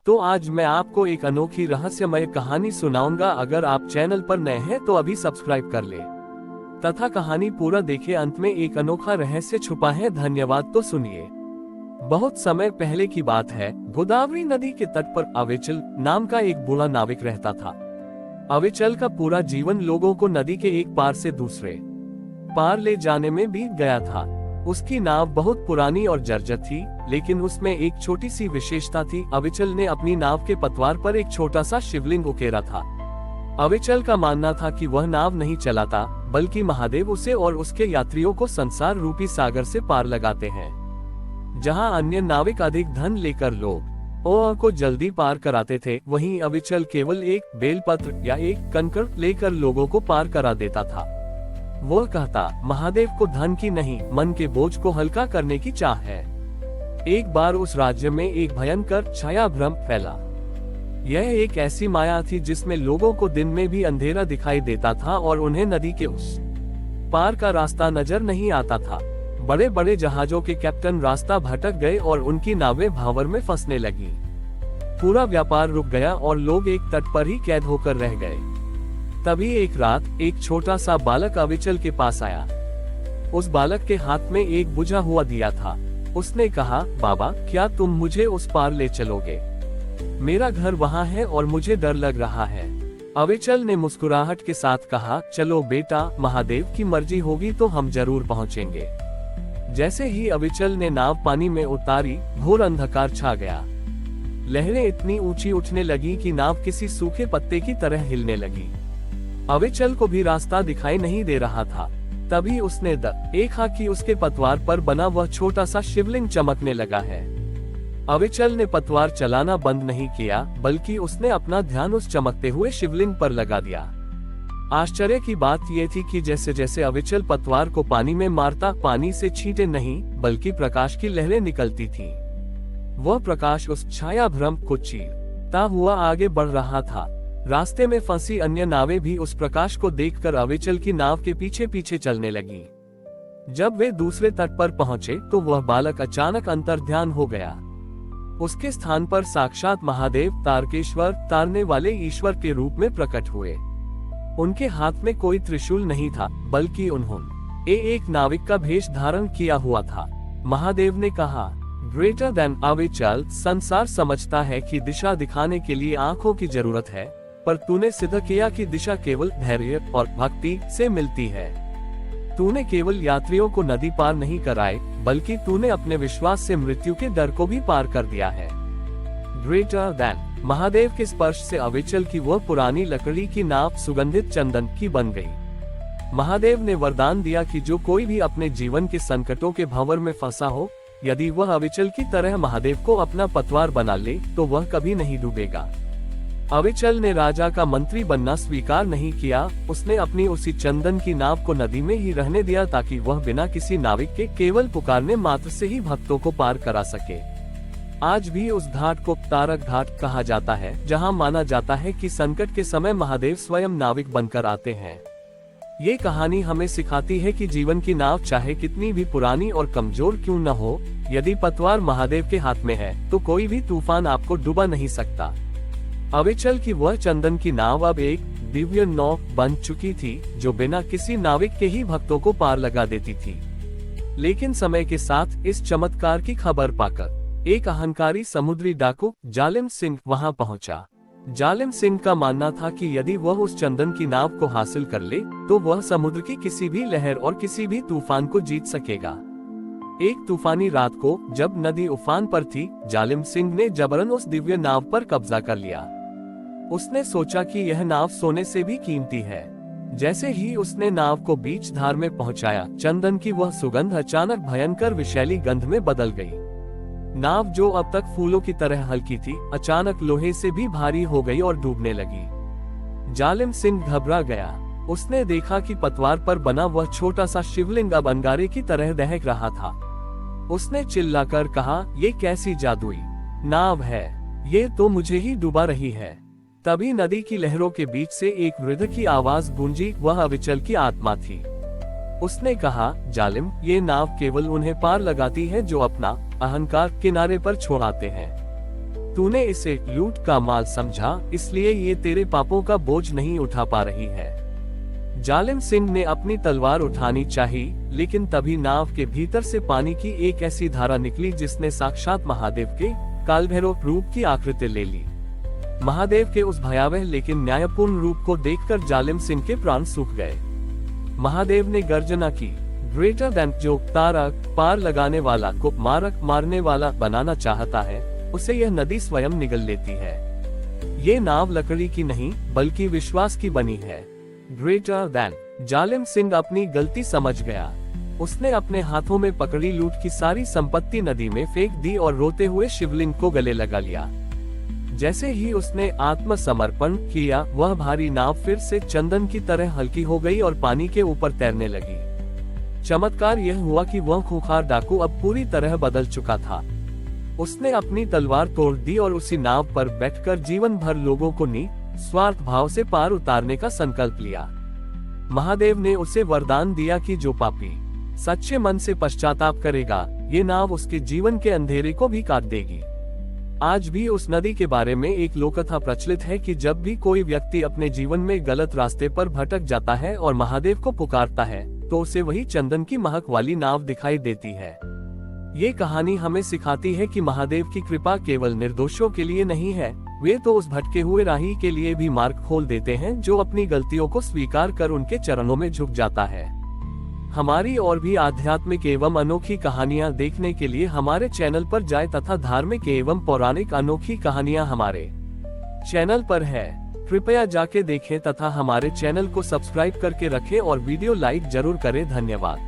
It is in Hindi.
तो आज मैं आपको एक अनोखी रहस्यमय कहानी सुनाऊंगा। अगर आप चैनल पर नए हैं तो अभी सब्सक्राइब कर ले तथा कहानी पूरा देखें। अंत में एक अनोखा रहस्य छुपा है। धन्यवाद। तो सुनिए। बहुत समय पहले की बात है। गोदावरी नदी के तट पर अविचल नाम का एक बूढ़ा नाविक रहता था। अविचल का पूरा जीवन लोगों को नदी के एक पार से दूसरे पार ले जाने में बीत गया था। उसकी नाव बहुत पुरानी और जर्जर थी, लेकिन उसमें एक छोटी सी विशेषता थी। अविचल ने अपनी नाव के पतवार पर एक छोटा सा शिवलिंग उकेरा था। अविचल का मानना था कि वह नाव नहीं चलाता, बल्कि महादेव उसे और उसके यात्रियों को संसार रूपी सागर से पार लगाते हैं। जहां अन्य नाविक अधिक धन लेकर लोग को जल्दी पार कराते थे, वहीं अविचल केवल एक बेलपत्र या एक कंकड़ लेकर लोगों को पार करा देता था। वो कहता, महादेव को धन की नहीं, मन के बोझ को हल्का करने की चाह है। एक बार उस राज्य में एक भयंकर छाया भ्रम फैला। यह एक ऐसी माया थी जिसमें लोगों को दिन में भी अंधेरा दिखाई देता था और उन्हें नदी के उस पार का रास्ता नजर नहीं आता था। बड़े बड़े जहाजों के कैप्टन रास्ता भटक गए और उनकी नावें भांवर में फंसने लगी। पूरा व्यापार रुक गया और लोग एक तट पर ही कैद होकर रह गए। तभी एक रात एक छोटा सा बालक अविचल के पास आया। उस बालक के हाथ में एक बुझा हुआ दिया था। उसने कहा, बाबा, क्या तुम मुझे उस पार ले चलोगे? मेरा घर वहाँ है और मुझे डर लग रहा है। अविचल ने मुस्कुराहट के साथ कहा, चलो बेटा, महादेव की मर्जी होगी तो हम जरूर पहुँचेंगे। जैसे ही अविचल ने नाव पानी में उतारी, घोर अंधकार छा गया। लहरें इतनी ऊंची उठने लगी कि नाव किसी सूखे पत्ते की तरह हिलने लगी। अविचल को भी रास्ता दिखाई नहीं दे रहा था। तभी उसने देखा कि उसके पतवार पर बना वह छोटा सा शिवलिंग चमकने लगा है। अविचल ने पतवार चलाना बंद नहीं किया, बल्कि उसने अपना ध्यान उस चमकते हुए शिवलिंग पर लगा दिया। आश्चर्य की बात यह थी कि जैसे जैसे अविचल पतवार को पानी में मारता, पानी से छींटे नहीं बल्कि प्रकाश की लहरें निकलती थीं। वह प्रकाश उस छाया भ्रम को चीरता हुआ आगे बढ़ रहा था। रास्ते में फंसी अन्य नावें भी उस प्रकाश को देखकर अविचल की नाव के पीछे पीछे चलने लगी। जब वे दूसरे तट पर पहुंचे तो वह बालक अचानक अंतर्ध्यान हो गया। उसके स्थान पर साक्षात महादेव तारकेश्वर, तारने वाले ईश्वर के रूप में प्रकट हुए। उनके हाथ में कोई त्रिशूल नहीं था, बल्कि उन्होंने एक नाविक का भेष धारण किया हुआ था। महादेव ने कहा, ग्रेटर देन अविचल, संसार समझता है कि दिशा दिखाने के लिए आंखों की जरूरत है, पर तूने सिद्ध किया कि दिशा केवल धैर्य और भक्ति से मिलती है। तूने केवल यात्रियों को नदी पार नहीं कराए, बल्कि तूने अपने विश्वास से मृत्यु के डर को भी पार कर दिया है। Greater than. महादेव के स्पर्श से अविचल की वह पुरानी लकड़ी की नाव सुगंधित चंदन की बन गई। महादेव ने वरदान दिया कि जो कोई भी अपने जीवन के संकटों के भंवर में फंसा हो, यदि वह अविचल की तरह महादेव को अपना पतवार बना ले तो वह कभी नहीं डूबेगा। अविचल ने राजा का मंत्री बनना स्वीकार नहीं किया। उसने अपनी उसी चंदन की नाव को नदी में ही रहने दिया, ताकि वह बिना किसी नाविक के केवल पुकारने मात्र से ही भक्तों को पार करा सके। आज भी उस घाट को तारक घाट कहा जाता है, जहां माना जाता है कि संकट के समय महादेव स्वयं नाविक बनकर आते हैं। ये कहानी हमें सिखाती है कि जीवन की नाव चाहे कितनी भी पुरानी और कमजोर क्यों न हो, यदि पतवार महादेव के हाथ में है तो कोई भी तूफान आपको डुबा नहीं सकता। अविचल की वह चंदन की नाव अब एक दिव्य नाव बन चुकी थी, जो बिना किसी नाविक के ही भक्तों को पार लगा देती थी। लेकिन समय के साथ इस चमत्कार की खबर पाकर एक अहंकारी समुद्री डाकू जालिम सिंह वहां पहुंचा। जालिम सिंह का मानना था कि यदि वह उस चंदन की नाव को हासिल कर ले तो वह समुद्र की किसी भी लहर और किसी भी तूफान को जीत सकेगा। एक तूफानी रात को जब नदी उफान पर थी, जालिम सिंह ने जबरन उस दिव्य नाव पर कब्जा कर लिया। उसने सोचा कि यह नाव सोने से भी कीमती है। जैसे ही उसने नाव को बीच धार में पहुंचाया, चंदन की वह सुगंध अचानक भयंकर विषैली गंध में बदल गई। नाव जो अब तक फूलों की तरह हल्की थी, अचानक लोहे से भी भारी हो गई और डूबने लगी। जालिम सिंह घबरा गया। उसने देखा कि पतवार पर बना वह छोटा सा शिवलिंग अब अंगारे की तरह दहक रहा था। उसने चिल्लाकर कहा, ये कैसी जादुई नाव है, ये तो मुझे ही डुबा रही है। तभी नदी की लहरों के बीच से एक वृद्ध की आवाज गूंजी। वह अविचल की आत्मा थी। उसने कहा, जालिम, ये नाव केवल उन्हें पार लगाती है जो अपना अहंकार किनारे पर छोड़ आते हैं। तूने इसे लूट का माल समझा, इसलिए ये तेरे पापों का बोझ नहीं उठा पा रही है। जालिम सिंह ने अपनी तलवार उठानी चाही, लेकिन तभी नाव के भीतर से पानी की एक ऐसी धारा निकली जिसने साक्षात महादेव के कालभैरव रूप की आकृति ले ली। महादेव के उस भयावह लेकिन न्यायपूर्ण रूप को देखकर जालिम सिंह के प्राण सूख गए। महादेव ने गर्जना की, ग्रेटर देन जो तारा पार लगाने वाला को मारने वाला बनाना चाहता है, उसे यह नदी स्वयं निगल लेती है। ये नाव लकड़ी की नहीं बल्कि विश्वास की बनी है। ग्रेटर देन जालिम सिंह अपनी गलती समझ गया। उसने अपने हाथों में पकड़ी लूट की सारी संपत्ति नदी में फेंक दी और रोते हुए शिवलिंग को गले लगा लिया। जैसे ही उसने आत्मसमर्पण किया, वह भारी नाव फिर से चंदन की तरह हल्की हो गई और पानी के ऊपर तैरने लगी। चमत्कार यह हुआ कि वह खूंखार डाकू अब पूरी तरह बदल चुका था। उसने अपनी तलवार तोड़ दी और उसी नाव पर बैठकर जीवन भर लोगों को निस्वार्थ भाव से पार उतारने का संकल्प लिया। महादेव ने उसे वरदान दिया कि जो पापी सच्चे मन से पश्चाताप करेगा, ये नाव उसके जीवन के अंधेरे को भी काट देगी। आज भी उस नदी के बारे में एक लोककथा प्रचलित है कि जब भी कोई व्यक्ति अपने जीवन में गलत रास्ते पर भटक जाता है और महादेव को पुकारता है, तो उसे वही चंदन की महक वाली नाव दिखाई देती है। ये कहानी हमें सिखाती है कि महादेव की कृपा केवल निर्दोषों के लिए नहीं है, वे तो उस भटके हुए राही के लिए भी मार्ग खोल देते हैं जो अपनी गलतियों को स्वीकार कर उनके चरणों में झुक जाता है। हमारी और भी आध्यात्मिक एवं अनोखी कहानियां देखने के लिए हमारे चैनल पर जाएं तथा धार्मिक एवं पौराणिक अनोखी कहानियां हमारे चैनल पर है। कृपया जाके देखें तथा हमारे चैनल को सब्सक्राइब करके रखें और वीडियो लाइक जरूर करें। धन्यवाद।